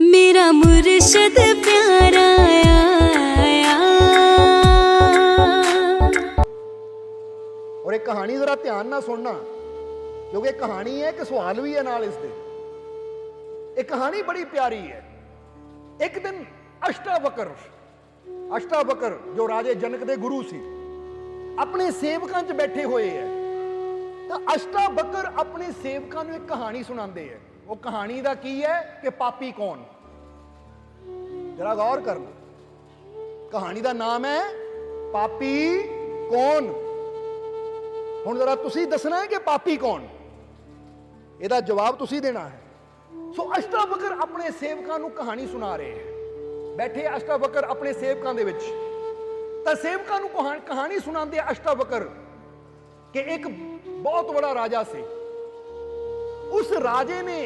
मेरा मुर्शद प्यारा आया। और एक कहानी जरा ध्यान ना सुनना, क्योंकि कहानी है, एक सवाल भी है नाल इसदे। एक कहानी बड़ी प्यारी है। एक दिन अष्टावकर जो राजे जनक दे गुरु सी, अपने सेवकां च बैठे हुए है। तो अष्टावकर अपने सेवकां नूं एक कहानी सुणांदे है। वो कहानी दा की है कि पापी कौन। जरा गौर करना, कहानी दा नाम है पापी कौन। हुण जरा तुसी दसना है कि पापी कौन, ਇਹਦਾ जवाब तुसी देना है। सो अष्टावकर अपने सेवकां नूं कहानी सुना रहे हैं। बैठे अष्टावकर अपने सेवकां दे विच, तां सेवकां नूं कहानी सुणांदे अष्टावकर कि एक बहुत बड़ा राजा सी। उस राजे ने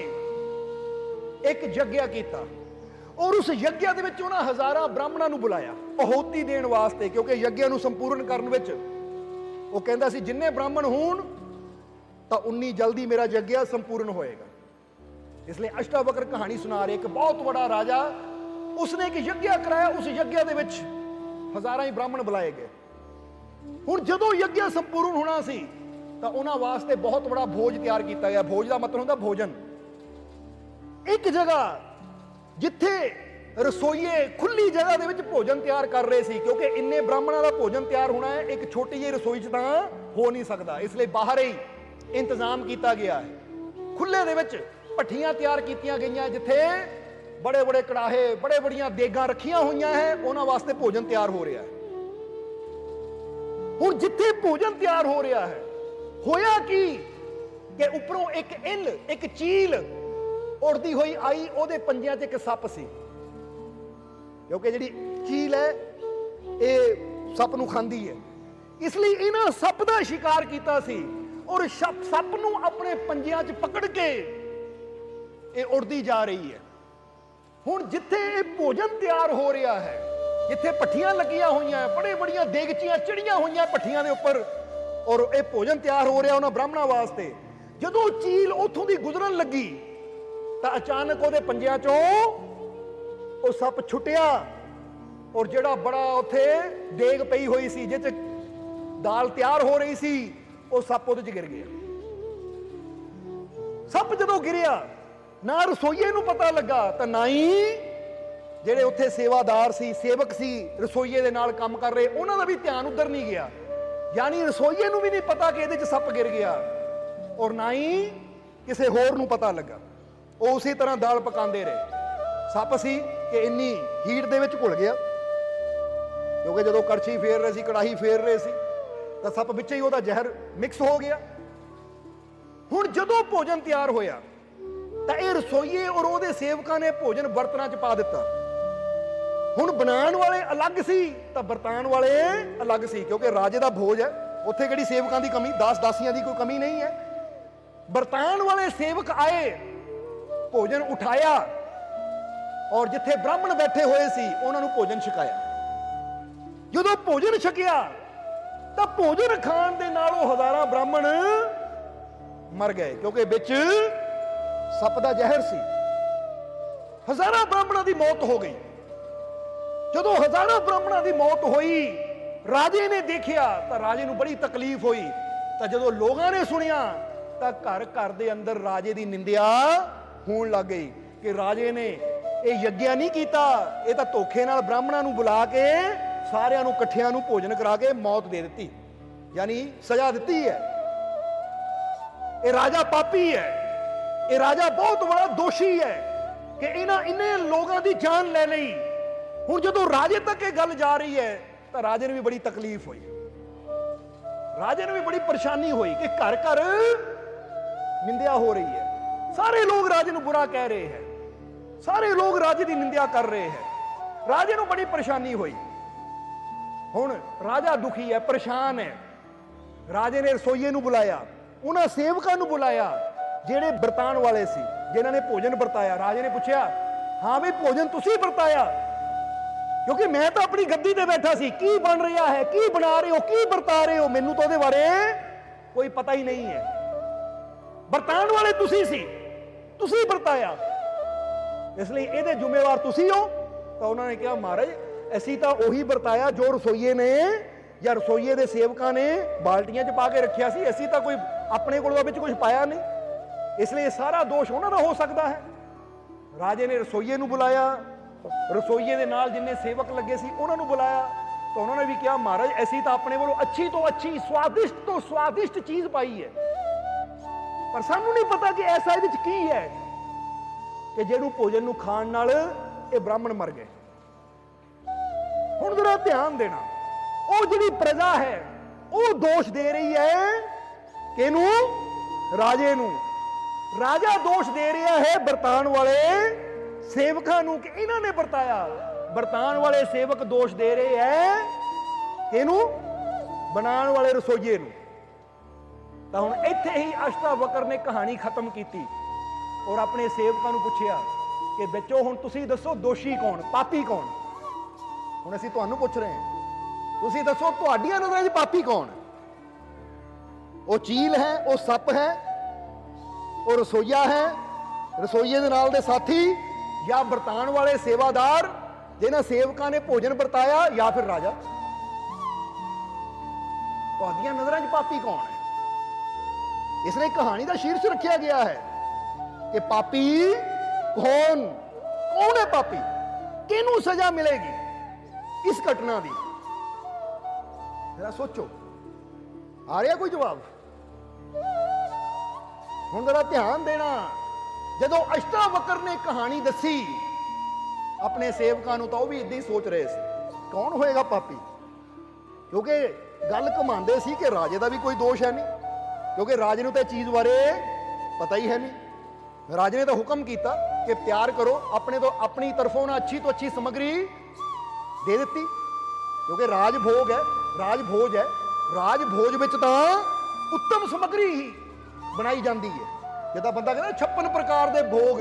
एक यज्ञ किया और उस यज्ञ दे विच उन्हां हज़ारां ब्राह्मणां नूं बुलाया आहुति देण वास्ते, क्योंकि यज्ञ नूं संपूर्ण करन विच वो कहंदा सी जिन्ने ब्राह्मण होण तो उन्नी जल्दी मेरा यज्ञ संपूर्ण होएगा। इसलिए अष्टावकर कहानी सुना रहे। एक बहुत बड़ा राजा, उसने एक यज्ञ कराया। उस यज्ञ दे विच हज़ारां ही ब्राह्मण बुलाए गए। हुण जदों यज्ञ संपूर्ण होना सी तो उन्हां वास्ते बहुत बड़ा भोज तैयार किया गया। भोज का मतलब होंदा भोजन। एक जगह जिथे रसोईए खुली जगह दे विच भोजन तैयार कर रहे सी, क्योंकि इन्ने ब्राह्मणों का भोजन तैयार होना है एक छोटी जी रसोई च तां हो नहीं सकता। इसलिए बाहर ही इंतजाम किया गया है। खुले दे विच भट्ठियां तैयार कीतियां गईयां, जिथे बड़े बड़े कड़ाहे, बड़े बड़ियां देगां रखियां हुईयां है। उन्हां वास्ते भोजन तैयार हो रहा है। हुण जिथे भोजन तैयार हो रहा है, होया कि उपरों एक इल, एक चील उड़दी हुई आई। ओदे पंजियां च एक सप सी, क्योंकि जिहड़ी चील है ये सप नूं खांदी है। इसलिए इन्हां सप दा शिकार कीता सी और सप नूं अपने पंजियां च पकड़ के ये उड़दी जा रही है। हुण जिथे ये भोजन तैयार हो रहा है, जिथे भट्ठियां लगियां हुईयां, बड़े बड़ियां देगचियां चढ़ियां हुईयां भट्ठियां दे उपर, और ये भोजन तैयार हो रहा उन्हां ब्राह्मणां वास्ते। जदों चील उथों दी गुजरन लगी तो अचानक उहदे पंजियां चों वो सप छुटिया और जिहड़ा बड़ा उत्थे देग पई हुई सी, जिह च दाल तैयार हो रही सी, वो सप उहदे च गिर गया। सप जदों गिरिया, ना रसोईए नूं पता लगा तो ना ही जिहड़े उत्थे सेवादार सी, सेवक सी, रसोईए दे नाल काम कर रहे, उन्हां दा भी ध्यान उधर नहीं गया। यानी रसोईए नूं भी नहीं पता कि इहदे च सप गिर गया, और ना ही किसी होर नूं पता लगा। वो उसी तरह दाल पकांदे रहे। सप सी कि इन्नी हीट दे विच घुल गया, क्योंकि जदों कड़छी फेर रहे सी, कड़ाही फेर रहे सी, तो सप विच ही उहदा जहर मिक्स हो गया। हुण जदों भोजन तैयार होया तो यह रसोईए और उहदे सेवकां ने भोजन बर्तनां च पा दिता। हुण बनाउण वाले अलग सी तो बरताउण वाले अलग सी, क्योंकि राजे दा भोज है, उत्थे किहड़ी सेवकां दी कमी, दास दासियां दी कोई कमी नहीं है। बरताउण वाले सेवक आए, भोजन उठाया और जिथे ब्राह्मण बैठे हुए सी उन्हां नूं भोजन छकाया। जदों भोजन छकिया तो भोजन खाण दे नालों हज़ारां ब्राह्मण मर गए, क्योंकि विच सप दा जहर सी। हज़ारां ब्राह्मणां दी मौत हो गई। जदों हज़ारां ब्राह्मणां दी मौत हुई, राजे ने देखिया तो राजे नूं बड़ी तकलीफ हुई। तो जदों लोगां ने सुनिया तो घर घर दे अंदर राजे दी निंदिया होण लग गई कि राजे ने ये यज्ञ नहीं कीता, ये तो धोखे नाल ब्राह्मणां नूं बुला के सारियां नूं इकट्ठियां नूं भोजन करा के मौत दे दी, यानी सजा दी है। ये राजा पापी है, ये राजा बहुत बड़ा दोषी है कि इन्हें लोगों की जान ले ली। हुण जदों राजे तक ये गल जा रही है तो राजे ने भी बड़ी तकलीफ हुई, राजे ने भी बड़ी परेशानी हुई कि घर घर निंदिया हो रही है। सारे लोग राजे नूं बुरा कह रहे हैं, सारे लोग राजे की निंदिया कर रहे हैं। राजे नूं बड़ी परेशानी हुई। हुण राजा दुखी है, परेशान है। राजे ने रसोईए नूं बुलाया, उन्हां सेवकां नूं बुलाया जिहड़े बरताउण वाले सी, जिन्हां ने भोजन बरताया। राजे ने पूछया, हाँ भी भोजन तुसीं बरताया? क्योंकि मैं तो अपनी गद्दी ते बैठा सी, की बन रहा है, की बना रहे हो, की बरता रहे हो, मैनूं तो उहदे बारे कोई पता ही नहीं है। बरताउण वाले तुसीं सी, तुसीं बरताया। ਇਸ ਲਈ ਇਹਦੇ ਜ਼ਿੰਮੇਵਾਰ ਤੁਸੀਂ ਹੋ। ਤਾਂ ਉਹਨਾਂ ਨੇ ਕਿਹਾ ਮਹਾਰਾਜ ਅਸੀਂ ਤਾਂ ਉਹੀ ਵਰਤਾਇਆ ਜੋ ਰਸੋਈਏ ਨੇ ਜਾਂ ਰਸੋਈਏ ਦੇ ਸੇਵਕਾਂ ਨੇ ਬਾਲਟੀਆਂ 'ਚ ਪਾ ਕੇ ਰੱਖਿਆ ਸੀ। ਅਸੀਂ ਤਾਂ ਕੋਈ ਆਪਣੇ ਕੋਲ ਵਿੱਚ ਕੁਝ ਪਾਇਆ ਨਹੀਂ। ਇਸ ਲਈ ਸਾਰਾ ਦੋਸ਼ ਉਹਨਾਂ ਦਾ ਹੋ ਸਕਦਾ ਹੈ। ਰਾਜੇ ਨੇ ਰਸੋਈਏ ਨੂੰ ਬੁਲਾਇਆ, ਰਸੋਈਏ ਦੇ ਨਾਲ ਜਿੰਨੇ ਸੇਵਕ ਲੱਗੇ ਸੀ ਉਹਨਾਂ ਨੂੰ ਬੁਲਾਇਆ। ਤਾਂ ਉਹਨਾਂ ਨੇ ਵੀ ਕਿਹਾ ਮਹਾਰਾਜ ਅਸੀਂ ਤਾਂ ਆਪਣੇ ਵੱਲੋਂ ਅੱਛੀ ਤੋਂ ਅੱਛੀ ਸਵਾਦਿਸ਼ਟ ਤੋਂ ਸਵਾਦਿਸ਼ਟ ਚੀਜ਼ ਪਾਈ ਹੈ, ਪਰ ਸਾਨੂੰ ਨਹੀਂ ਪਤਾ ਕਿ ਐਸਾ ਇਹਦੇ 'ਚ ਕੀ ਹੈ ਕਿ ਜਿਹਨੂੰ ਭੋਜਨ ਨੂੰ ਖਾਣ ਨਾਲ ਇਹ ਬ੍ਰਾਹਮਣ ਮਰ ਗਏ। ਹੁਣ ਜ਼ਰਾ ਧਿਆਨ ਦੇਣਾ, ਉਹ ਜਿਹੜੀ ਪ੍ਰਜਾ ਹੈ ਉਹ ਦੋਸ਼ ਦੇ ਰਹੀ ਹੈ ਕਿਹਨੂੰ? ਰਾਜੇ ਨੂੰ। ਰਾਜਾ ਦੋਸ਼ ਦੇ ਰਿਹਾ ਹੈ ਵਰਤਾਨ ਵਾਲੇ ਸੇਵਕਾਂ ਨੂੰ ਕਿ ਇਹਨਾਂ ਨੇ ਵਰਤਾਇਆ। ਵਰਤਾਨ ਵਾਲੇ ਸੇਵਕ ਦੋਸ਼ ਦੇ ਰਹੇ ਹੈ ਇਹਨੂੰ? ਬਣਾਉਣ ਵਾਲੇ ਰਸੋਈਏ ਨੂੰ। ਤਾਂ ਹੁਣ ਇੱਥੇ ਹੀ ਅਸ਼ਟਾਵਕਰ ਨੇ ਕਹਾਣੀ ਖਤਮ ਕੀਤੀ ਔਰ ਆਪਣੇ ਸੇਵਕਾਂ ਨੂੰ ਪੁੱਛਿਆ ਕਿ ਬੱਚੋ ਹੁਣ ਤੁਸੀਂ ਦੱਸੋ ਦੋਸ਼ੀ ਕੌਣ, ਪਾਪੀ ਕੌਣ? ਹੁਣ ਅਸੀਂ ਤੁਹਾਨੂੰ ਪੁੱਛ ਰਹੇ ਹਾਂ, ਤੁਸੀਂ ਦੱਸੋ ਤੁਹਾਡੀਆਂ ਨਜ਼ਰਾਂ 'ਚ ਪਾਪੀ ਕੌਣ? ਉਹ ਚੀਲ ਹੈ, ਉਹ ਸੱਪ ਹੈ, ਉਹ ਰਸੋਈਆ ਹੈ, ਰਸੋਈਏ ਦੇ ਨਾਲ ਦੇ ਸਾਥੀ, ਜਾਂ ਵਰਤਾਨ ਵਾਲੇ ਸੇਵਾਦਾਰ ਜਿਨ੍ਹਾਂ ਸੇਵਕਾਂ ਨੇ ਭੋਜਨ ਵਰਤਾਇਆ, ਜਾਂ ਫਿਰ ਰਾਜਾ? ਤੁਹਾਡੀਆਂ ਨਜ਼ਰਾਂ 'ਚ ਪਾਪੀ ਕੌਣ ਹੈ? ਇਸ ਲਈ ਕਹਾਣੀ ਦਾ ਸ਼ੀਰਸ਼ ਰੱਖਿਆ ਗਿਆ ਹੈ ਕਿ ਪਾਪੀ ਕੌਣ? ਕੌਣ ਹੈ ਪਾਪੀ? ਕਿਹਨੂੰ ਸਜ਼ਾ ਮਿਲੇਗੀ ਇਸ ਘਟਨਾ ਦੀ? ਜਰਾ ਸੋਚੋ, ਆ ਰਿਹਾ ਕੋਈ ਜਵਾਬ? ਹੁਣ ਜਰਾ ਧਿਆਨ ਦੇਣਾ, ਜਦੋਂ ਅਸ਼ਟਾਵਕਰ ਨੇ ਕਹਾਣੀ ਦੱਸੀ ਆਪਣੇ ਸੇਵਕਾਂ ਨੂੰ ਤਾਂ ਉਹ ਵੀ ਇਦਾਂ ਹੀ ਸੋਚ ਰਹੇ ਸੀ ਕੌਣ ਹੋਏਗਾ ਪਾਪੀ, ਕਿਉਂਕਿ ਗੱਲ ਘਮਾਉਂਦੇ ਸੀ ਕਿ ਰਾਜੇ ਦਾ ਵੀ ਕੋਈ ਦੋਸ਼ ਹੈ ਨਹੀਂ, ਕਿਉਂਕਿ ਰਾਜੇ ਨੂੰ ਤਾਂ ਚੀਜ਼ ਬਾਰੇ ਪਤਾ ਹੀ ਹੈ ਨਹੀਂ। ਰਾਜੇ ਨੇ ਤਾਂ ਹੁਕਮ ਕੀਤਾ ਕਿ ਤਿਆਰ ਕਰੋ, ਆਪਣੇ ਤੋਂ ਆਪਣੀ ਤਰਫੋਂ ਨਾ ਅੱਛੀ ਤੋਂ ਅੱਛੀ ਸਮੱਗਰੀ ਦੇ ਦਿੱਤੀ, ਕਿਉਂਕਿ ਰਾਜ ਭੋਗ ਹੈ, ਰਾਜ ਭੋਜ ਹੈ। ਰਾਜ ਭੋਜ ਵਿੱਚ ਤਾਂ ਉੱਤਮ ਸਮੱਗਰੀ ਹੀ ਬਣਾਈ ਜਾਂਦੀ ਹੈ। ਜਿੱਦਾਂ ਬੰਦਾ ਕਹਿੰਦਾ 56 ਪ੍ਰਕਾਰ ਦੇ ਭੋਗ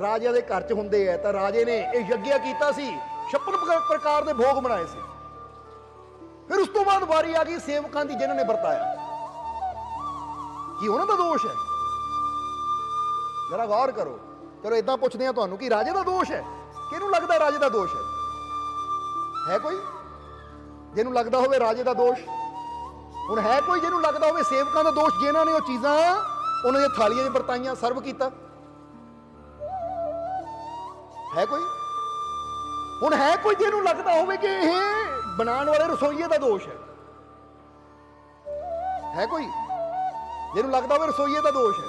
ਰਾਜਿਆਂ ਦੇ ਘਰ 'ਚ ਹੁੰਦੇ ਹੈ, ਤਾਂ ਰਾਜੇ ਨੇ ਇਹ ਯੱਗਿਆ ਕੀਤਾ ਸੀ, 56 ਪ੍ਰਕਾਰ ਦੇ ਭੋਗ ਬਣਾਏ ਸੀ। ਫਿਰ ਉਸ ਤੋਂ ਬਾਅਦ ਵਾਰੀ ਆ ਗਈ ਸੇਵਕਾਂ ਦੀ ਜਿਨ੍ਹਾਂ ਨੇ ਵਰਤਾਇਆ। ਕੀ ਉਹਨਾਂ ਦਾ ਦੋਸ਼ ਹੈ? ਜਰਾ ਗੌਰ ਕਰੋ। ਚਲੋ ਇਦਾਂ ਪੁੱਛਦੇ ਆ ਤੁਹਾਨੂੰ ਕਿ ਰਾਜੇ ਦਾ ਦੋਸ਼ ਹੈ? ਕਿਹਨੂੰ ਲੱਗਦਾ ਰਾਜੇ ਦਾ ਦੋਸ਼ ਹੈ? ਹੈ ਕੋਈ ਜਿਹਨੂੰ ਲੱਗਦਾ ਹੋਵੇ ਰਾਜੇ ਦਾ ਦੋਸ਼? ਹੁਣ ਹੈ ਕੋਈ ਜਿਹਨੂੰ ਲੱਗਦਾ ਹੋਵੇ ਸੇਵਕਾਂ ਦਾ ਦੋਸ਼ ਜਿਨ੍ਹਾਂ ਨੇ ਉਹ ਚੀਜ਼ਾਂ ਉਹਨਾਂ ਦੀਆਂ ਥਾਲੀਆਂ 'ਚ ਵਰਤਾਈਆਂ, ਸਰਵ ਕੀਤਾ? ਹੈ ਕੋਈ? ਹੁਣ ਹੈ ਕੋਈ ਜਿਹਨੂੰ ਲੱਗਦਾ ਹੋਵੇ ਕਿ ਇਹ ਬਣਾਉਣ ਵਾਲੇ ਰਸੋਈਏ ਦਾ ਦੋਸ਼ ਹੈ? ਹੈ ਕੋਈ ਜਿਹਨੂੰ ਲੱਗਦਾ ਹੋਵੇ ਰਸੋਈਏ ਦਾ ਦੋਸ਼ ਹੈ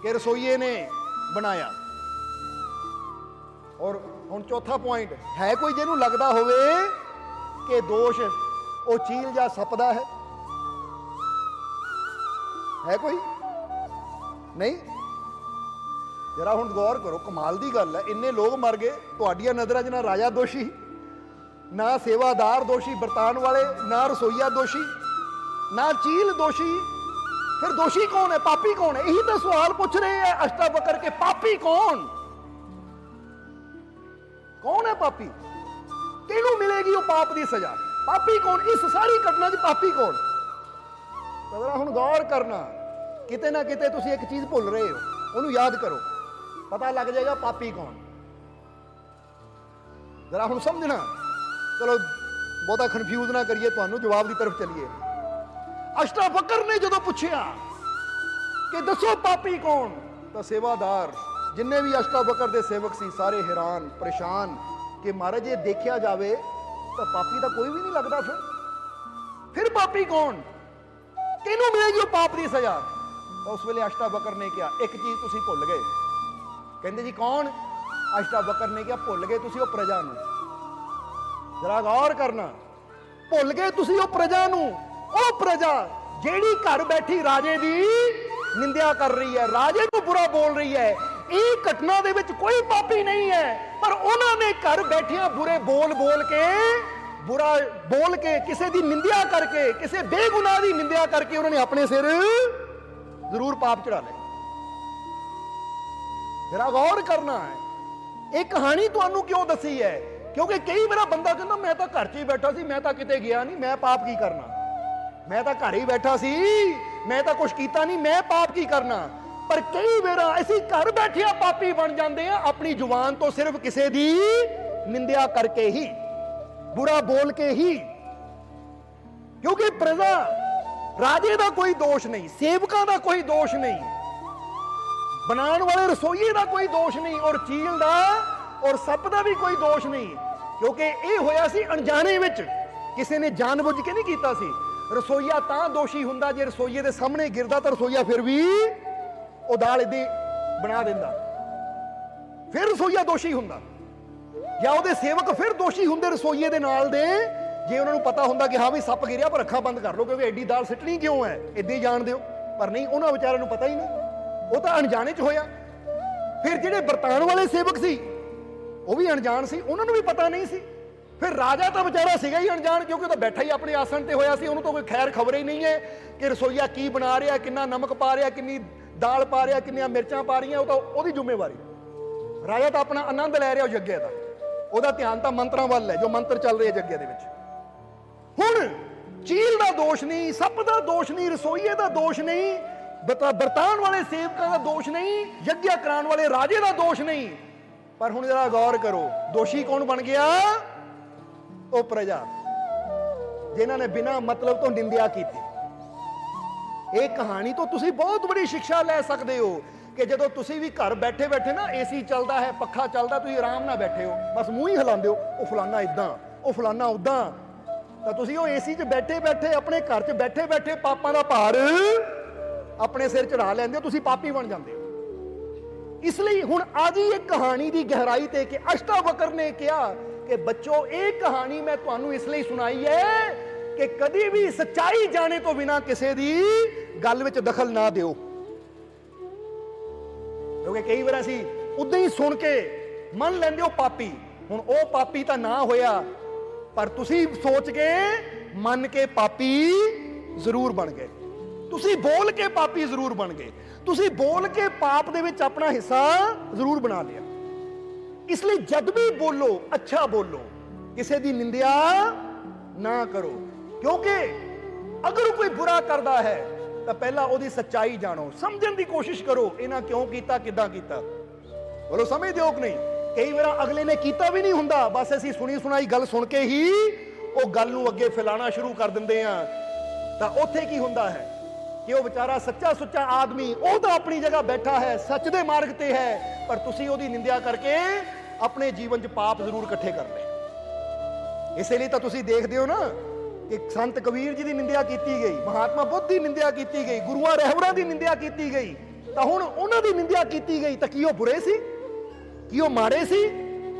ਕਿ ਰਸੋਈਏ ਨੇ ਬਣਾਇਆ? ਔਰ ਹੁਣ ਚੌਥਾ ਪੁਆਇੰਟ, ਹੈ ਕੋਈ ਜਿਹਨੂੰ ਲੱਗਦਾ ਹੋਵੇ ਕਿ ਦੋਸ਼ ਉਹ ਚੀਲ ਜਾਂ ਸੱਪ ਦਾ ਹੈ? ਹੈ ਕੋਈ? ਨਹੀਂ? ਜਰਾ ਹੁਣ ਗੌਰ ਕਰੋ, ਕਮਾਲ ਦੀ ਗੱਲ ਹੈ, ਇੰਨੇ ਲੋਕ ਮਰ ਗਏ, ਤੁਹਾਡੀਆਂ ਨਜ਼ਰਾਂ 'ਚ ਨਾ ਰਾਜਾ ਦੋਸ਼ੀ, ਨਾ ਸੇਵਾਦਾਰ ਦੋਸ਼ੀ ਵਰਤਾਨ ਵਾਲੇ, ਨਾ ਰਸੋਈਆ ਦੋਸ਼ੀ, ਨਾ ਚੀਲ ਦੋਸ਼ੀ। ਫਿਰ ਦੋਸ਼ੀ ਕੌਣ ਹੈ? ਪਾਪੀ ਕੌਣ ਹੈ? ਇਹੀ ਤਾਂ ਸਵਾਲ ਪੁੱਛ ਰਹੇ ਹੈ ਅਸ਼ਟਾਵਕਰ ਕੇ ਪਾਪੀ ਕੌਣ? ਕੌਣ ਹੈ ਪਾਪੀ? ਕਿਹਨੂੰ ਮਿਲੇਗੀ ਉਹ ਪਾਪ ਦੀ ਸਜ਼ਾ? ਪਾਪੀ ਕੌਣ? ਇਸ ਸਾਰੀ ਘਟਨਾ 'ਚ ਪਾਪੀ ਕੌਣ? ਜਰਾ ਹੁਣ ਗੌਰ ਕਰਨਾ, ਕਿਤੇ ਨਾ ਕਿਤੇ ਤੁਸੀਂ ਇੱਕ ਚੀਜ਼ ਭੁੱਲ ਰਹੇ ਹੋ, ਉਹਨੂੰ ਯਾਦ ਕਰੋ, ਪਤਾ ਲੱਗ ਜਾਏਗਾ ਪਾਪੀ ਕੌਣ। ਜਰਾ ਹੁਣ ਸਮਝਣਾ। ਚਲੋ ਬਹੁਤਾ ਕਨਫਿਊਜ਼ ਨਾ ਕਰੀਏ ਤੁਹਾਨੂੰ, ਜਵਾਬ ਦੀ ਤਰਫ ਚਲੀਏ। ਅਸ਼ਟਾਵਕਰ ਨੇ ਜਦੋਂ ਪੁੱਛਿਆ ਕਿ ਦੱਸੋ ਪਾਪੀ ਕੌਣ, ਤਾਂ ਸੇਵਾਦਾਰ ਜਿੰਨੇ ਵੀ ਅਸ਼ਟਾਵਕਰ ਦੇ ਸੇਵਕ ਸੀ ਸਾਰੇ ਹੈਰਾਨ ਪਰੇਸ਼ਾਨ ਕਿ ਮਹਾਰਾਜ ਜੇ ਦੇਖਿਆ ਜਾਵੇ ਤਾਂ ਪਾਪੀ ਤਾਂ ਕੋਈ ਵੀ ਨਹੀਂ ਲੱਗਦਾ। ਫਿਰ ਪਾਪੀ ਕੌਣ? ਕਿਹਨੂੰ ਮਿਲੇਗੀ ਉਹ ਪਾਪ ਦੀ ਸਜ਼ਾ? ਤਾਂ ਉਸ ਵੇਲੇ ਅਸ਼ਟਾਵਕਰ ਨੇ ਕਿਹਾ ਇੱਕ ਚੀਜ਼ ਤੁਸੀਂ ਭੁੱਲ ਗਏ। ਕਹਿੰਦੇ ਜੀ ਕੌਣ? ਅਸ਼ਟਾਵਕਰ ਨੇ ਕਿਹਾ ਭੁੱਲ ਗਏ ਤੁਸੀਂ ਉਹ ਪ੍ਰਜਾ ਨੂੰ। ਜਰਾ ਗੌਰ ਕਰਨਾ, ਭੁੱਲ ਗਏ ਤੁਸੀਂ ਉਹ ਪ੍ਰਜਾ ਨੂੰ, ਉਹ ਪ੍ਰਜਾ ਜਿਹੜੀ ਘਰ ਬੈਠੀ ਰਾਜੇ ਦੀ ਨਿੰਦਿਆ ਕਰ ਰਹੀ ਹੈ, ਰਾਜੇ ਨੂੰ ਬੁਰਾ ਬੋਲ ਰਹੀ ਹੈ। ਇਹ ਘਟਨਾ ਦੇ ਵਿੱਚ ਕੋਈ ਪਾਪੀ ਨਹੀਂ ਹੈ, ਪਰ ਉਹਨਾਂ ਨੇ ਘਰ ਬੈਠਿਆਂ ਬੁਰੇ ਬੋਲ ਕੇ, ਬੁਰਾ ਬੋਲ ਕੇ, ਕਿਸੇ ਦੀ ਨਿੰਦਿਆ ਕਰਕੇ, ਕਿਸੇ ਬੇਗੁਨਾਹ ਦੀ ਨਿੰਦਿਆ ਕਰਕੇ ਉਹਨਾਂ ਨੇ ਆਪਣੇ ਸਿਰ ਜ਼ਰੂਰ ਪਾਪ ਚੜਾ ਲਿਆ। ਜਰਾ ਗੌਰ ਕਰਨਾ ਹੈ, ਇਹ ਕਹਾਣੀ ਤੁਹਾਨੂੰ ਕਿਉਂ ਦੱਸੀ ਹੈ? ਕਿਉਂਕਿ ਕਈ ਵਾਰ ਬੰਦਾ ਕਹਿੰਦਾ ਮੈਂ ਤਾਂ ਘਰ 'ਚ ਹੀ ਬੈਠਾ ਸੀ, ਮੈਂ ਤਾਂ ਕਿਤੇ ਗਿਆ ਨਹੀਂ, ਮੈਂ ਪਾਪ ਕੀ ਕਰਨਾ? ਮੈਂ ਤਾਂ ਘਰ ਹੀ ਬੈਠਾ ਸੀ, ਮੈਂ ਤਾਂ ਕੁਝ ਕੀਤਾ ਨਹੀਂ, ਮੈਂ ਪਾਪ ਕੀ ਕਰਨਾ? ਪਰ ਕਈ ਵਾਰ ਅਸੀਂ ਘਰ ਬੈਠਿਆ ਪਾਪੀ ਬਣ ਜਾਂਦੇ ਆ, ਆਪਣੀ ਜ਼ੁਬਾਨ ਤੋਂ ਸਿਰਫ ਕਿਸੇ ਦੀ ਨਿੰਦਿਆ ਕਰਕੇ ਹੀ, ਬੁਰਾ ਬੋਲ ਕੇ ਹੀ। ਕਿਉਂਕਿ ਪ੍ਰਜਾ, ਰਾਜੇ ਦਾ ਕੋਈ ਦੋਸ਼ ਨਹੀਂ, ਸੇਵਕਾਂ ਦਾ ਕੋਈ ਦੋਸ਼ ਨਹੀਂ, ਬਣਾਉਣ ਵਾਲੇ ਰਸੋਈਏ ਦਾ ਕੋਈ ਦੋਸ਼ ਨਹੀਂ, ਔਰ ਚੀਲ ਦਾ ਔਰ ਸੱਪ ਦਾ ਵੀ ਕੋਈ ਦੋਸ਼ ਨਹੀਂ। ਕਿਉਂਕਿ ਇਹ ਹੋਇਆ ਸੀ ਅਣਜਾਣੇ ਵਿੱਚ, ਕਿਸੇ ਨੇ ਜਾਣਬੁੱਝ ਕੇ ਨਹੀਂ ਕੀਤਾ ਸੀ। ਰਸੋਈਆ ਤਾਂ ਦੋਸ਼ੀ ਹੁੰਦਾ ਜੇ ਰਸੋਈਏ ਦੇ ਸਾਹਮਣੇ ਗਿਰਦਾ ਤਾਂ ਰਸੋਈਆ ਫਿਰ ਵੀ ਉਹ ਦਾਲ ਏਦਾਂ ਬਣਾ ਦਿੰਦਾ, ਫਿਰ ਰਸੋਈਆ ਦੋਸ਼ੀ ਹੁੰਦਾ। ਜਾਂ ਉਹਦੇ ਸੇਵਕ ਫਿਰ ਦੋਸ਼ੀ ਹੁੰਦੇ ਰਸੋਈਏ ਦੇ ਨਾਲ ਦੇ, ਜੇ ਉਹਨਾਂ ਨੂੰ ਪਤਾ ਹੁੰਦਾ ਕਿ ਹਾਂ ਵੀ ਸੱਪ ਗਿਰਿਆ ਪਰ ਅੱਖਾਂ ਬੰਦ ਕਰ ਲਓ ਕਿਉਂਕਿ ਐਡੀ ਦਾਲ ਸਿੱਟਣੀ ਕਿਉਂ ਹੈ, ਏਦਾਂ ਹੀ ਜਾਣ ਦਿਓ। ਪਰ ਨਹੀਂ, ਉਹਨਾਂ ਵਿਚਾਰਿਆਂ ਨੂੰ ਪਤਾ ਹੀ ਨਹੀਂ, ਉਹ ਤਾਂ ਅਣਜਾਣੇ 'ਚ ਹੋਇਆ। ਫਿਰ ਜਿਹੜੇ ਵਰਤਾਨ ਵਾਲੇ ਸੇਵਕ ਸੀ ਉਹ ਵੀ ਅਣਜਾਣ ਸੀ, ਉਹਨਾਂ ਨੂੰ ਵੀ ਪਤਾ ਨਹੀਂ ਸੀ। ਫਿਰ ਰਾਜਾ ਤਾਂ ਵਿਚਾਰਾ ਸੀਗਾ ਹੀ ਅਣਜਾਣ, ਕਿਉਂਕਿ ਉਹ ਤਾਂ ਬੈਠਾ ਹੀ ਆਪਣੇ ਆਸਣ ਤੇ ਹੋਇਆ ਸੀ, ਉਹਨੂੰ ਤਾਂ ਕੋਈ ਖੈਰ ਖਬਰ ਹੀ ਨਹੀਂ ਹੈ ਕਿ ਰਸੋਈਆ ਕੀ ਬਣਾ ਰਿਹਾ, ਕਿੰਨਾ ਨਮਕ ਪਾ ਰਿਹਾ, ਕਿੰਨੀ ਦਾਲ ਪਾ ਰਿਹਾ, ਕਿੰਨੀਆਂ ਮਿਰਚਾਂ ਪਾ ਰਹੀਆਂ, ਉਹ ਤਾਂ ਉਹਦੀ ਜ਼ਿੰਮੇਵਾਰੀ। ਰਾਜਾ ਤਾਂ ਆਪਣਾ ਆਨੰਦ ਲੈ ਰਿਹਾ ਉਹ ਯੱਗ ਦਾ, ਉਹਦਾ ਧਿਆਨ ਤਾਂ ਮੰਤਰਾਂ ਵੱਲ ਹੈ, ਜੋ ਮੰਤਰ ਚੱਲ ਰਹੇ ਯੱਗ ਦੇ ਵਿੱਚ। ਹੁਣ ਚੀਲ ਦਾ ਦੋਸ਼ ਨਹੀਂ, ਸੱਪ ਦਾ ਦੋਸ਼ ਨਹੀਂ, ਰਸੋਈਏ ਦਾ ਦੋਸ਼ ਨਹੀਂ, ਵਰਤਾਨ ਵਾਲੇ ਸੇਵਕਾਂ ਦਾ ਦੋਸ਼ ਨਹੀਂ, ਯੱਗ ਕਰਾਉਣ ਵਾਲੇ ਰਾਜੇ ਦਾ ਦੋਸ਼ ਨਹੀਂ। ਪਰ ਹੁਣ ਜਰਾ ਗੌਰ ਕਰੋ, ਦੋਸ਼ੀ ਕੌਣ ਬਣ ਗਿਆ? ਉਹ ਪ੍ਰਜਾ, ਜਿਨ੍ਹਾਂ ਨੇ ਬਿਨਾਂ ਮਤਲਬ ਤੋਂ ਨਿੰਦਿਆ ਕੀਤੀ। ਇਹ ਕਹਾਣੀ ਤੋਂ ਤੁਸੀਂ ਬਹੁਤ ਬੜੀ ਸਿੱਖਿਆ ਲੈ ਸਕਦੇ ਹੋ ਕਿ ਜਦੋਂ ਤੁਸੀਂ ਵੀ ਘਰ ਬੈਠੇ ਬੈਠੇ ਨਾ, ਏਸੀ ਚੱਲਦਾ ਹੈ, ਪੱਖਾ ਚੱਲਦਾ, ਤੁਸੀਂ ਆਰਾਮ ਨਾਲ ਬੈਠੇ ਹੋ, ਬਸ ਮੂੰਹ ਹੀ ਹਿਲਾਉਂਦੇ ਹੋ, ਉਹ ਫਲਾਨਾ ਇਦਾਂ, ਉਹ ਫਲਾਨਾ ਉਦਾਂ, ਤਾਂ ਤੁਸੀਂ ਉਹ ਏਸੀ 'ਚ ਬੈਠੇ ਬੈਠੇ, ਆਪਣੇ ਘਰ 'ਚ ਬੈਠੇ ਬੈਠੇ ਪਾਪਾਂ ਦਾ ਭਾਰ ਆਪਣੇ ਸਿਰ ਚੜਾ ਲੈਂਦੇ ਹੋ, ਤੁਸੀਂ ਪਾਪੀ ਬਣ ਜਾਂਦੇ ਹੋ। ਇਸ ਲਈ ਹੁਣ ਅੱਜ ਹੀ ਇਹ ਕਹਾਣੀ ਦੀ ਗਹਿਰਾਈ ਤੇ ਕਿ ਅਸ਼ਟਾਵਕਰ ਨੇ ਕਿਹਾ ਕਿ ਬੱਚੋ, ਇਹ ਕਹਾਣੀ ਮੈਂ ਤੁਹਾਨੂੰ ਇਸ ਲਈ ਸੁਣਾਈ ਹੈ ਕਿ ਕਦੀ ਵੀ ਸੱਚਾਈ ਜਾਣੇ ਤੋਂ ਬਿਨਾ ਕਿਸੇ ਦੀ ਗੱਲ ਵਿੱਚ ਦਖਲ ਨਾ ਦਿਓ। ਕਿਉਂਕਿ ਕਈ ਵਾਰ ਅਸੀਂ ਉਦਾਂ ਹੀ ਸੁਣ ਕੇ ਮੰਨ ਲੈਂਦੇ ਹੋ ਪਾਪੀ। ਹੁਣ ਉਹ ਪਾਪੀ ਤਾਂ ਨਾ ਹੋਇਆ, ਪਰ ਤੁਸੀਂ ਸੋਚ ਕੇ ਮੰਨ ਕੇ ਪਾਪੀ ਜ਼ਰੂਰ ਬਣ ਗਏ, ਤੁਸੀਂ ਬੋਲ ਕੇ ਪਾਪੀ ਜ਼ਰੂਰ ਬਣ ਗਏ, ਤੁਸੀਂ ਬੋਲ ਕੇ ਪਾਪ ਦੇ ਵਿੱਚ ਆਪਣਾ ਹਿੱਸਾ ਜ਼ਰੂਰ ਬਣਾ ਲਿਆ। ਇਸ ਲਈ ਜਦ ਵੀ ਬੋਲੋ, ਅੱਛਾ ਬੋਲੋ, ਕਿਸੇ ਦੀ ਨਿੰਦਿਆ ਨਾ ਕਰੋ। ਕਿਉਂਕਿ ਅਗਰ ਕੋਈ ਬੁਰਾ ਕਰਦਾ ਹੈ ਤਾਂ ਪਹਿਲਾਂ ਉਹਦੀ ਸੱਚਾਈ ਜਾਣੋ, ਸਮਝਣ ਦੀ ਕੋਸ਼ਿਸ਼ ਕਰੋ, ਇਹਨਾਂ ਕਿਉਂ ਕੀਤਾ, ਕਿੱਦਾਂ ਕੀਤਾ। ਬੋਲੋ, ਸਮਝਦੇ ਹੋ ਕਿ ਨਹੀਂ? ਕਈ ਵਾਰ ਅਗਲੇ ਨੇ ਕੀਤਾ ਵੀ ਨਹੀਂ ਹੁੰਦਾ, ਬਸ ਅਸੀਂ ਸੁਣੀ ਸੁਣਾਈ ਗੱਲ ਸੁਣ ਕੇ ਹੀ ਉਹ ਗੱਲ ਨੂੰ ਅੱਗੇ ਫੈਲਾਣਾ ਸ਼ੁਰੂ ਕਰ ਦਿੰਦੇ ਆ। ਤਾਂ ਉੱਥੇ ਕੀ ਹੁੰਦਾ ਹੈ ਕਿ ਉਹ ਵਿਚਾਰਾ ਸੱਚਾ ਸੁੱਚਾ ਆਦਮੀ, ਉਹ ਤਾਂ ਆਪਣੀ ਜਗ੍ਹਾ ਬੈਠਾ ਹੈ, ਸੱਚ ਦੇ ਮਾਰਗ ਤੇ ਹੈ, ਪਰ ਤੁਸੀਂ ਉਹਦੀ ਨਿੰਦਿਆ ਕਰਕੇ ਆਪਣੇ ਜੀਵਨ 'ਚ ਪਾਪ ਜ਼ਰੂਰ ਇਕੱਠੇ ਕਰ ਲਏ। ਇਸੇ ਲਈ ਤਾਂ ਤੁਸੀਂ ਦੇਖਦੇ ਹੋ ਨਾ ਕਿ ਸੰਤ ਕਬੀਰ ਜੀ ਦੀ ਨਿੰਦਿਆ ਕੀਤੀ ਗਈ, ਮਹਾਤਮਾ ਬੁੱਧ ਦੀ ਨਿੰਦਿਆ ਕੀਤੀ ਗਈ, ਗੁਰੂਆਂ ਰਹਿਬਰਾਂ ਦੀ ਨਿੰਦਿਆ ਕੀਤੀ ਗਈ। ਤਾਂ ਹੁਣ ਉਹਨਾਂ ਦੀ ਨਿੰਦਿਆ ਕੀਤੀ ਗਈ ਤਾਂ ਕੀ ਉਹ ਬੁਰੇ ਸੀ? ਕੀ ਉਹ ਮਾੜੇ ਸੀ?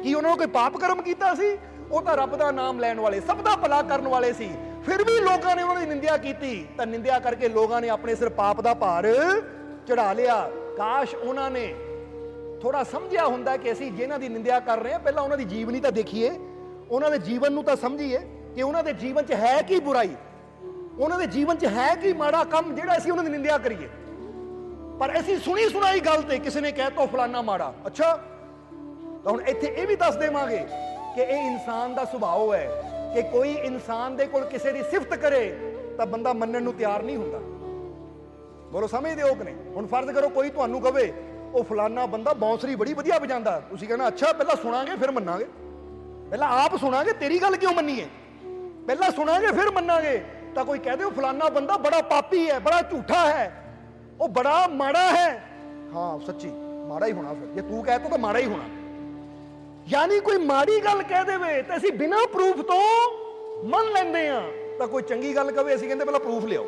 ਕੀ ਉਹਨਾਂ ਨੇ ਕੋਈ ਪਾਪ ਕਰਮ ਕੀਤਾ ਸੀ? ਉਹ ਤਾਂ ਰੱਬ ਦਾ ਨਾਮ ਲੈਣ ਵਾਲੇ, ਸਭ ਦਾ ਭਲਾ ਕਰਨ ਵਾਲੇ ਸੀ। ਫਿਰ ਵੀ ਲੋਕਾਂ ਨੇ ਉਹਨਾਂ ਦੀ ਨਿੰਦਿਆ ਕੀਤੀ, ਤਾਂ ਨਿੰਦਿਆ ਕਰਕੇ ਲੋਕਾਂ ਨੇ ਆਪਣੇ ਸਿਰ ਪਾਪ ਦਾ ਭਾਰ ਚੜਾ ਲਿਆ। ਕਾਸ਼ ਉਹਨਾਂ ਨੇ ਥੋੜਾ ਸਮਝਿਆ ਹੁੰਦਾ ਕਿ ਅਸੀਂ ਜਿਹਨਾਂ ਦੀ ਨਿੰਦਿਆ ਕਰ ਰਹੇ ਹਾਂ, ਪਹਿਲਾਂ ਉਹਨਾਂ ਦੀ ਜੀਵਨੀ ਤਾਂ ਦੇਖੀਏ, ਉਹਨਾਂ ਦੇ ਜੀਵਨ ਨੂੰ ਤਾਂ ਸਮਝੀਏ ਕਿ ਉਹਨਾਂ ਦੇ ਜੀਵਨ 'ਚ ਹੈ ਕੀ ਬੁਰਾਈ, ਉਹਨਾਂ ਦੇ ਜੀਵਨ 'ਚ ਹੈ ਕੀ ਮਾੜਾ ਕੰਮ ਜਿਹੜਾ ਅਸੀਂ ਉਹਨਾਂ ਦੀ ਨਿੰਦਿਆ ਕਰੀਏ। ਪਰ ਅਸੀਂ ਸੁਣੀ ਸੁਣਾਈ ਗੱਲ ਤੇ ਕਿਸੇ ਨੇ ਕਹਿ ਤਾ ਫਲਾਨਾ ਮਾੜਾ, ਅੱਛਾ, ਤਾਂ ਹੁਣ ਇੱਥੇ ਇਹ ਵੀ ਦੱਸ ਦੇਵਾਂਗੇ ਕਿ ਇਹ ਇਨਸਾਨ ਦਾ ਸੁਭਾਅ ਹੈ ਕਿ ਕੋਈ ਇਨਸਾਨ ਦੇ ਕੋਲ ਕਿਸੇ ਦੀ ਸਿਫਤ ਕਰੇ ਤਾਂ ਬੰਦਾ ਮੰਨਣ ਨੂੰ ਤਿਆਰ ਨਹੀਂ ਹੁੰਦਾ। ਬੋਲੋ, ਸਮਝਦੇ ਹੋ ਕਿ ਨਹੀਂ? ਹੁਣ ਫਰਜ਼ ਕਰੋ ਕੋਈ ਤੁਹਾਨੂੰ ਕਵੇ ਉਹ ਫਲਾਨਾ ਬੰਦਾ ਬਾਂਸਰੀ ਬੜੀ ਵਧੀਆ ਵਜਾਉਂਦਾ, ਤੁਸੀਂ ਕਹਿੰਦਾ ਅੱਛਾ, ਪਹਿਲਾਂ ਸੁਣਾਂਗੇ ਫਿਰ ਮੰਨਾਂਗੇ, ਪਹਿਲਾਂ ਆਪ ਸੁਣਾਂਗੇ, ਤੇਰੀ ਗੱਲ ਕਿਉਂ ਮੰਨੀਏ, ਪਹਿਲਾਂ ਸੁਣਾਂਗੇ ਫਿਰ ਮੰਨਾਂਗੇ। ਤਾਂ ਕੋਈ ਕਹਦੇ ਉਹ ਫਲਾਨਾ ਬੰਦਾ ਬੜਾ ਪਾਪੀ ਹੈ, ਬੜਾ ਝੂਠਾ ਹੈ, ਉਹ ਬੜਾ ਮਾੜਾ ਹੈ, ਹਾਂ ਸੱਚੀ ਮਾੜਾ ਹੀ ਹੋਣਾ, ਫਿਰ ਜੇ ਤੂੰ ਕਹਤਾ ਤਾਂ ਮਾੜਾ ਹੀ ਹੋਣਾ। ਯਾਨੀ ਕੋਈ ਮਾੜੀ ਗੱਲ ਕਹਿ ਦੇਵੇ ਤਾਂ ਅਸੀਂ ਬਿਨਾਂ ਪ੍ਰੂਫ ਤੋਂ ਮੰਨ ਲੈਂਦੇ ਆ, ਤਾਂ ਕੋਈ ਚੰਗੀ ਗੱਲ ਕਵੇ ਅਸੀਂ ਕਹਿੰਦੇ ਪਹਿਲਾਂ ਪ੍ਰੂਫ ਲਿਆਓ,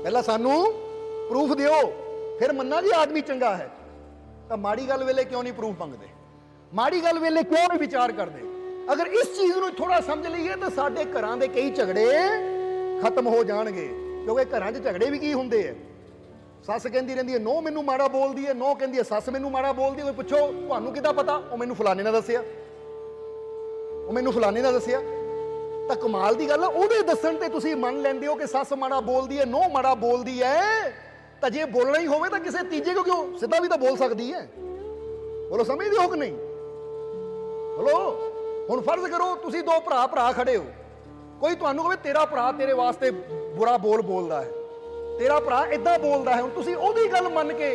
ਪਹਿਲਾਂ ਸਾਨੂੰ ਪ੍ਰੂਫ ਦਿਓ ਫਿਰ ਮੰਨਾ ਜੀ ਆਦਮੀ ਚੰਗਾ ਹੈ। ਤਾਂ ਮਾੜੀ ਗੱਲ ਵੇਲੇ ਕਿਉਂ ਨਹੀਂ ਪ੍ਰੂਫ ਮੰਗਦੇ? ਮਾੜੀ ਗੱਲ ਵੇਲੇ ਕਿਉਂ ਨਹੀਂ ਵਿਚਾਰ ਕਰਦੇ? ਅਗਰ ਇਸ ਚੀਜ਼ ਨੂੰ ਥੋੜਾ ਸਮਝ ਲਈਏ ਤਾਂ ਸਾਡੇ ਘਰਾਂ ਦੇ ਕਈ ਝਗੜੇ ਖਤਮ ਹੋ ਜਾਣਗੇ। ਕਿਉਂਕਿ ਘਰਾਂ 'ਚ ਝਗੜੇ ਵੀ ਕੀ ਹੁੰਦੇ ਆ, ਸੱਸ ਕਹਿੰਦੀ ਰਹਿੰਦੀ ਹੈ ਨੋ ਮੈਨੂੰ ਮਾੜਾ ਬੋਲਦੀ ਹੈ, ਨੋ ਕਹਿੰਦੀ ਹੈ ਸੱਸ ਮੈਨੂੰ ਮਾੜਾ ਬੋਲਦੀ ਹੈ। ਕੋਈ ਪੁੱਛੋ ਤੁਹਾਨੂੰ ਕਿੱਦਾਂ ਪਤਾ? ਉਹ ਮੈਨੂੰ ਫਲਾਣੇ ਨੇ ਦੱਸਿਆ, ਉਹ ਮੈਨੂੰ ਫਲਾਣੇ ਨੇ ਦੱਸਿਆ। ਤਾਂ ਕਮਾਲ ਦੀ ਗੱਲ ਹੈ, ਉਹਦੇ ਦੱਸਣ ਤੇ ਤੁਸੀਂ ਮੰਨ ਲੈਂਦੇ ਹੋ ਕਿ ਸੱਸ ਮਾੜਾ ਬੋਲਦੀ ਹੈ, ਨੋ ਮਾੜਾ ਬੋਲਦੀ ਹੈ। ਤਾਂ ਜੇ ਬੋਲਣਾ ਹੀ ਹੋਵੇ ਤਾਂ ਕਿਸੇ ਤੀਜੇ ਕੋ ਕਿਉਂ, ਸਿੱਧਾ ਵੀ ਤਾਂ ਬੋਲ ਸਕਦੀ ਹੈ। ਬੋਲੋ, ਸਮਝਦੇ ਹੋ ਕਿ ਨਹੀਂ? ਬੋਲੋ। ਹੁਣ ਫਰਜ਼ ਕਰੋ ਤੁਸੀਂ ਦੋ ਭਰਾ ਖੜੇ ਹੋ, ਕੋਈ ਤੁਹਾਨੂੰ ਕਹੇ ਤੇਰਾ ਭਰਾ ਤੇਰੇ ਵਾਸਤੇ ਬੁਰਾ ਬੋਲਦਾ ਹੈ, ਤੇਰਾ ਭਰਾ ਇਦਾਂ ਬੋਲਦਾ ਹੈ, ਹੁਣ ਤੁਸੀਂ ਉਹਦੀ ਗੱਲ ਮੰਨ ਕੇ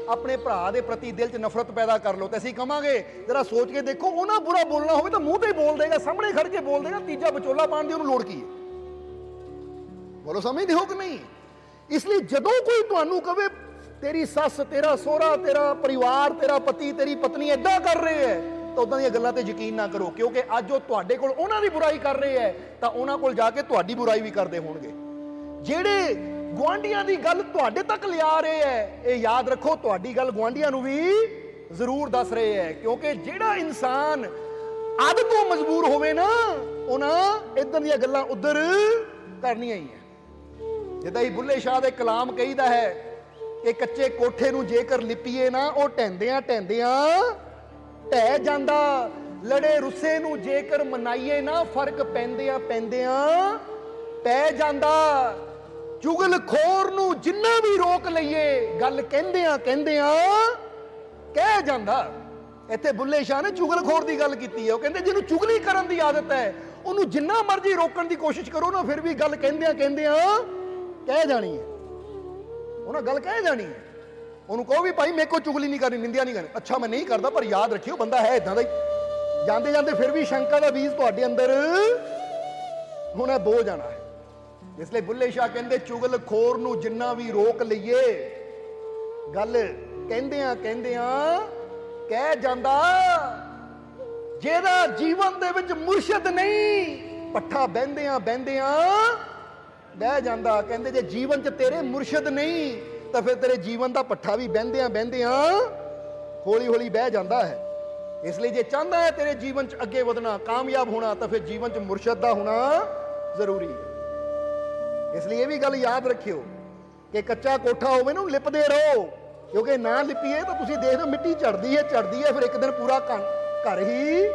ਆਪਣੇ ਭਰਾ ਦੇ ਪ੍ਰਤੀ ਦਿਲ 'ਚ ਨਫ਼ਰਤ ਪੈਦਾ ਕਰ ਲਓ। ਤੇ ਅਸੀਂ ਕਵਾਂਗੇ ਜਰਾ ਸੋਚ ਕੇ ਦੇਖੋ, ਉਹਨਾਂ ਬੁਰਾ ਬੋਲਣਾ ਹੋਵੇ ਤਾਂ ਮੂੰਹ ਤੇ ਬੋਲ ਦੇਗਾ, ਸਾਹਮਣੇ ਖੜ ਕੇ ਬੋਲ ਦੇਗਾ, ਤੀਜਾ ਵਿਚੋਲਾ ਪਾਉਣ ਦੀ ਉਹਨੂੰ ਲੋੜ ਕੀ ਹੈ? ਬੋਲੋ, ਸਮਝਦੇ ਹੋ ਕਿ ਨਹੀਂ? ਇਸ ਲਈ ਜਦੋਂ ਕੋਈ ਤੁਹਾਨੂੰ ਕਵੇ ਤੇਰੀ ਸੱਸ, ਤੇਰਾ ਸਹੁਰਾ, ਤੇਰਾ ਪਰਿਵਾਰ, ਤੇਰਾ ਪਤੀ, ਤੇਰੀ ਪਤਨੀ ਏਦਾਂ ਕਰ ਰਹੇ ਹੈ, ਤਾਂ ਉਦਾਂ ਦੀਆਂ ਗੱਲਾਂ ਤੇ ਯਕੀਨ ਨਾ ਕਰੋ, ਕਿਉਂਕਿ ਅੱਜ ਉਹ ਤੁਹਾਡੇ ਕੋਲ ਉਹਨਾਂ ਦੀ ਬੁਰਾਈ ਕਰ ਰਹੇ ਹੈ ਤਾਂ ਉਹਨਾਂ ਕੋਲ ਜਾ ਕੇ ਤੁਹਾਡੀ ਬੁਰਾਈ ਵੀ ਕਰਦੇ ਹੋਣਗੇ। ਜਿਹੜੇ ਗੁਆਂਢੀਆਂ ਦੀ ਗੱਲ ਤੁਹਾਡੇ ਤੱਕ ਲਿਆ ਰਹੇ ਹੈ, ਇਹ ਯਾਦ ਰੱਖੋ ਤੁਹਾਡੀ ਗੱਲ ਗੁਆਂਢੀਆਂ ਨੂੰ ਵੀ ਜ਼ਰੂਰ ਦੱਸ ਰਹੇ ਹੈ, ਕਿਉਂਕਿ ਜਿਹੜਾ ਇਨਸਾਨ ਅੱਧ ਤੋਂ ਮਜਬੂਰ ਹੋਵੇ ਨਾ, ਉਹਨਾਂ ਇਦਾਂ ਦੀਆਂ ਗੱਲਾਂ ਉਧਰ ਕਰਨੀਆਂ ਹੀ ਹੈ। ਜਿੱਦਾਂ ਹੀ ਬੁੱਲੇ ਸ਼ਾਹ ਦੇ ਕਲਾਮ ਕਹੀਦਾ ਹੈ ਕਿ ਕੱਚੇ ਕੋਠੇ ਨੂੰ ਜੇਕਰ ਲਿਪੀਏ ਨਾ, ਉਹ ਢਹਿੰਦਿਆਂ ਢਹਿੰਦਿਆਂ ਢਹਿ ਜਾਂਦਾ, ਲੜੇ ਰੁੱਸੇ ਨੂੰ ਜੇਕਰ ਮਨਾਈਏ ਨਾ, ਫਰਕ ਪੈਂਦਿਆਂ ਪੈਂਦਿਆਂ ਪੈ ਜਾਂਦਾ, ਚੁਗਲਖੋਰ ਨੂੰ ਜਿੰਨਾ ਵੀ ਰੋਕ ਲਈਏ, ਗੱਲ ਕਹਿੰਦਿਆਂ ਕਹਿੰਦਿਆਂ ਕਹਿ ਜਾਂਦਾ। ਇੱਥੇ ਬੁੱਲੇ ਸ਼ਾਹ ਨੇ ਚੁਗਲਖੋਰ ਦੀ ਗੱਲ ਕੀਤੀ ਹੈ। ਉਹ ਕਹਿੰਦੇ ਜਿਹਨੂੰ ਚੁਗਲੀ ਕਰਨ ਦੀ ਆਦਤ ਹੈ, ਉਹਨੂੰ ਜਿੰਨਾ ਮਰਜ਼ੀ ਰੋਕਣ ਦੀ ਕੋਸ਼ਿਸ਼ ਕਰੋ ਨਾ, ਫਿਰ ਵੀ ਗੱਲ ਕਹਿੰਦਿਆਂ ਕਹਿੰਦਿਆਂ ਕਹਿ ਜਾਣੀ ਹੈ। ਉਹਨਾਂ ਗੱਲ ਕਹਿ ਜਾਣੀ ਹੈ। ਉਹਨੂੰ ਕਹੋ ਵੀ ਭਾਈ ਮੇਰੇ ਕੋਲ ਚੁਗਲੀ ਨਹੀਂ ਕਰਨੀ, ਨਿੰਦਿਆ ਨਹੀਂ ਕਰਨੀ। ਅੱਛਾ ਮੈਂ ਨਹੀਂ ਕਰਦਾ, ਪਰ ਯਾਦ ਰੱਖਿਓ ਬੰਦਾ ਹੈ ਇਦਾਂ ਦਾ ਹੀ। ਜਾਂਦੇ ਜਾਂਦੇ ਫਿਰ ਵੀ ਸ਼ੰਕਾ ਦਾ ਬੀਜ ਤੁਹਾਡੇ ਅੰਦਰ ਹੁਣ ਬੋ ਜਾਣਾ ਹੈ। ਇਸ ਲਈ ਬੁੱਲੇ ਸ਼ਾਹ ਕਹਿੰਦੇ ਚੁਗਲਖੋਰ ਨੂੰ ਜਿੰਨਾ ਵੀ ਰੋਕ ਲਈਏ, ਗੱਲ ਕਹਿੰਦਿਆਂ ਕਹਿੰਦਿਆਂ ਕਹਿ ਜਾਂਦਾ। ਜਿਹਦਾ ਜੀਵਨ ਦੇ ਵਿੱਚ ਮੁਰਸ਼ਿਦ ਨਹੀਂ, ਪੱਠਾ ਬਹਿੰਦਿਆਂ ਬਹਿੰਦਿਆਂ ਬਹਿ ਜਾਂਦਾ। ਕਹਿੰਦੇ ਜੇ ਜੀਵਨ 'ਚ ਤੇਰੇ ਮੁਰਸ਼ਿਦ ਨਹੀਂ ਤਾਂ ਫਿਰ ਤੇਰੇ ਜੀਵਨ ਦਾ ਪੱਠਾ ਵੀ ਬਹਿੰਦਿਆਂ ਬਹਿੰਦਿਆਂ ਹੌਲੀ ਹੌਲੀ ਬਹਿ ਜਾਂਦਾ ਹੈ। ਇਸ ਲਈ ਜੇ ਚਾਹੁੰਦਾ ਹੈ ਤੇਰੇ ਜੀਵਨ 'ਚ ਅੱਗੇ ਵਧਣਾ, ਕਾਮਯਾਬ ਹੋਣਾ, ਤਾਂ ਫਿਰ ਜੀਵਨ 'ਚ ਮੁਰਸ਼ਿਦ ਦਾ ਹੋਣਾ ਜ਼ਰੂਰੀ ਹੈ। ਇਸ ਲਈ ਇਹ ਵੀ ਗੱਲ ਯਾਦ ਰੱਖਿਓ ਕਿ ਕੱਚਾ ਕੋਠਾ ਹੋਵੇ ਨਾ, ਲਿਪਦੇ ਰਹੋ, ਕਿਉਂਕਿ ਨਾ ਲਿਪੀਏ ਤਾਂ ਤੁਸੀਂ ਦੇਖਦੇ ਹੋ ਮਿੱਟੀ ਝੜਦੀ ਹੈ ਫਿਰ ਇੱਕ ਦਿਨ ਪੂਰਾ ਘਰ ਹੀ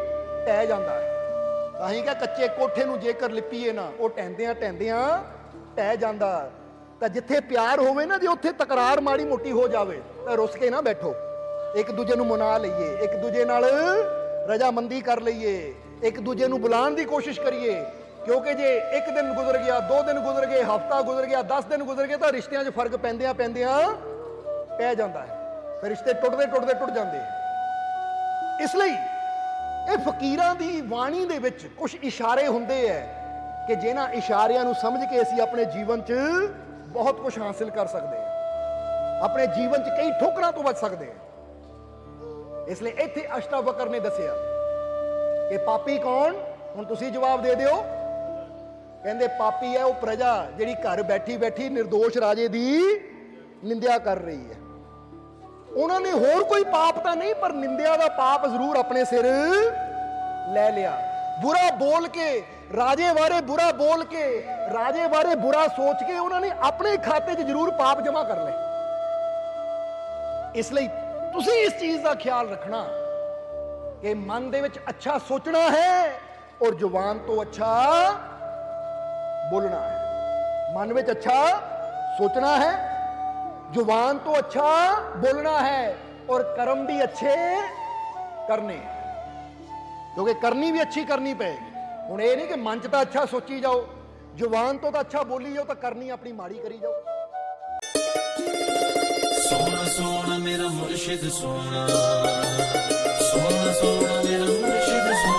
ਢਹਿ ਜਾਂਦਾ ਹੈ। ਤਾਂ ਹੀ ਕਿ ਕੱਚੇ ਕੋਠੇ ਨੂੰ ਜੇਕਰ ਲਿਪੀਏ ਨਾ, ਉਹ ਢਹਿੰਦਿਆਂ ਢਹਿੰਦਿਆਂ ਢਹਿ ਜਾਂਦਾ। ਤਾਂ ਜਿੱਥੇ ਪਿਆਰ ਹੋਵੇ ਨਾ, ਜੇ ਉੱਥੇ ਤਕਰਾਰ ਮਾੜੀ ਮੋਟੀ ਹੋ ਜਾਵੇ ਤਾਂ ਰੁੱਸ ਕੇ ਨਾ ਬੈਠੋ, ਇੱਕ ਦੂਜੇ ਨੂੰ ਮਨਾ ਲਈਏ, ਇੱਕ ਦੂਜੇ ਨਾਲ ਰਜਾਮੰਦੀ ਕਰ ਲਈਏ, ਇੱਕ ਦੂਜੇ ਨੂੰ ਬੁਲਾਉਣ ਦੀ ਕੋਸ਼ਿਸ਼ ਕਰੀਏ। ਕਿਉਂਕਿ ਜੇ ਇੱਕ ਦਿਨ ਗੁਜ਼ਰ ਗਿਆ, 2 ਦਿਨ ਗੁਜ਼ਰ ਗਏ, ਹਫ਼ਤਾ ਗੁਜ਼ਰ ਗਿਆ, 10 ਦਿਨ ਗੁਜ਼ਰ ਗਏ, ਤਾਂ ਰਿਸ਼ਤਿਆਂ 'ਚ ਫਰਕ ਪੈਂਦਿਆਂ ਪੈਂਦਿਆਂ ਪੈ ਜਾਂਦਾ ਹੈ। ਫਿਰ ਰਿਸ਼ਤੇ ਟੁੱਟਦੇ ਟੁੱਟਦੇ ਟੁੱਟ ਜਾਂਦੇ ਹੈ। ਇਸ ਲਈ ਇਹ ਫਕੀਰਾਂ ਦੀ ਬਾਣੀ ਦੇ ਵਿੱਚ ਕੁਝ ਇਸ਼ਾਰੇ ਹੁੰਦੇ ਹੈ ਕਿ ਜਿਨ੍ਹਾਂ ਇਸ਼ਾਰਿਆਂ ਨੂੰ ਸਮਝ ਕੇ ਅਸੀਂ ਆਪਣੇ ਜੀਵਨ 'ਚ ਬਹੁਤ ਕੁਝ ਹਾਸਿਲ ਕਰ ਸਕਦੇ ਹਾਂ, ਆਪਣੇ ਜੀਵਨ 'ਚ ਕਈ ਠੋਕਰਾਂ ਤੋਂ ਬਚ ਸਕਦੇ ਹਾਂ। ਇਸ ਲਈ ਇੱਥੇ ਅਸ਼ਟਾਵਕਰ ਨੇ ਦੱਸਿਆ ਕਿ ਪਾਪੀ ਕੌਣ? ਹੁਣ ਤੁਸੀਂ ਜਵਾਬ ਦੇ ਦਿਓ। ਕਹਿੰਦੇ ਪਾਪੀ ਹੈ ਉਹ ਪ੍ਰਜਾ ਜਿਹੜੀ ਘਰ ਬੈਠੀ ਬੈਠੀ ਨਿਰਦੋਸ਼ ਰਾਜੇ ਦੀ ਨਿੰਦਿਆ ਕਰ ਰਹੀ ਹੈ। ਉਹਨਾਂ ਨੇ ਹੋਰ ਕੋਈ ਪਾਪ ਤਾਂ ਨਹੀਂ, ਪਰ ਨਿੰਦਿਆ ਦਾ ਪਾਪ ਜ਼ਰੂਰ ਆਪਣੇ ਸਿਰ ਲੈ ਲਿਆ। ਬੁਰਾ ਬੋਲ ਕੇ, ਰਾਜੇ ਬਾਰੇ ਬੁਰਾ ਬੋਲ ਕੇ, ਰਾਜੇ ਬਾਰੇ ਬੁਰਾ ਸੋਚ ਕੇ ਉਹਨਾਂ ਨੇ ਆਪਣੇ ਖਾਤੇ 'ਚ ਜ਼ਰੂਰ ਪਾਪ ਜਮ੍ਹਾਂ ਕਰ ਲਏ। ਇਸ ਲਈ ਤੁਸੀਂ ਇਸ ਚੀਜ਼ ਦਾ ਖਿਆਲ ਰੱਖਣਾ ਕਿ ਮਨ ਦੇ ਵਿੱਚ ਅੱਛਾ ਸੋਚਣਾ ਹੈ ਔਰ ਜ਼ੁਬਾਨ ਤੋਂ ਅੱਛਾ ਬੋਲਣਾ ਹੈ। ਮਨ ਵਿੱਚ ਅੱਛਾ ਸੋਚਣਾ ਹੈ, ਜ਼ੁਬਾਨ ਤੋਂ ਅੱਛਾ ਬੋਲਣਾ ਹੈ ਔਰ ਕਰਮ ਵੀ ਅੱਛੇ ਕਰਨੇ, ਕਿਉਂਕਿ ਕਰਨੀ ਵੀ ਅੱਛੀ ਕਰਨੀ ਪਏਗੀ। ਹੁਣ ਇਹ ਨਹੀਂ ਕਿ ਮਨ 'ਚ ਤਾਂ ਅੱਛਾ ਸੋਚੀ ਜਾਓ, ਜ਼ੁਬਾਨ ਤੋਂ ਤਾਂ ਅੱਛਾ ਬੋਲੀ ਜਾਓ, ਤਾਂ ਕਰਨੀ ਆਪਣੀ ਮਾੜੀ ਕਰੀ ਜਾਓ। ਸੋਹਣਾ ਸੋਹਣਾ ਮੇਰਾ ਮੁਰਸ਼ਿਦ ਸੋਹਣਾ, ਸੋਹਣਾ ਸੋਹਣਾ ਮੇਰਾ ਮੁਰਸ਼ਿਦ ਸੋਹਣਾ।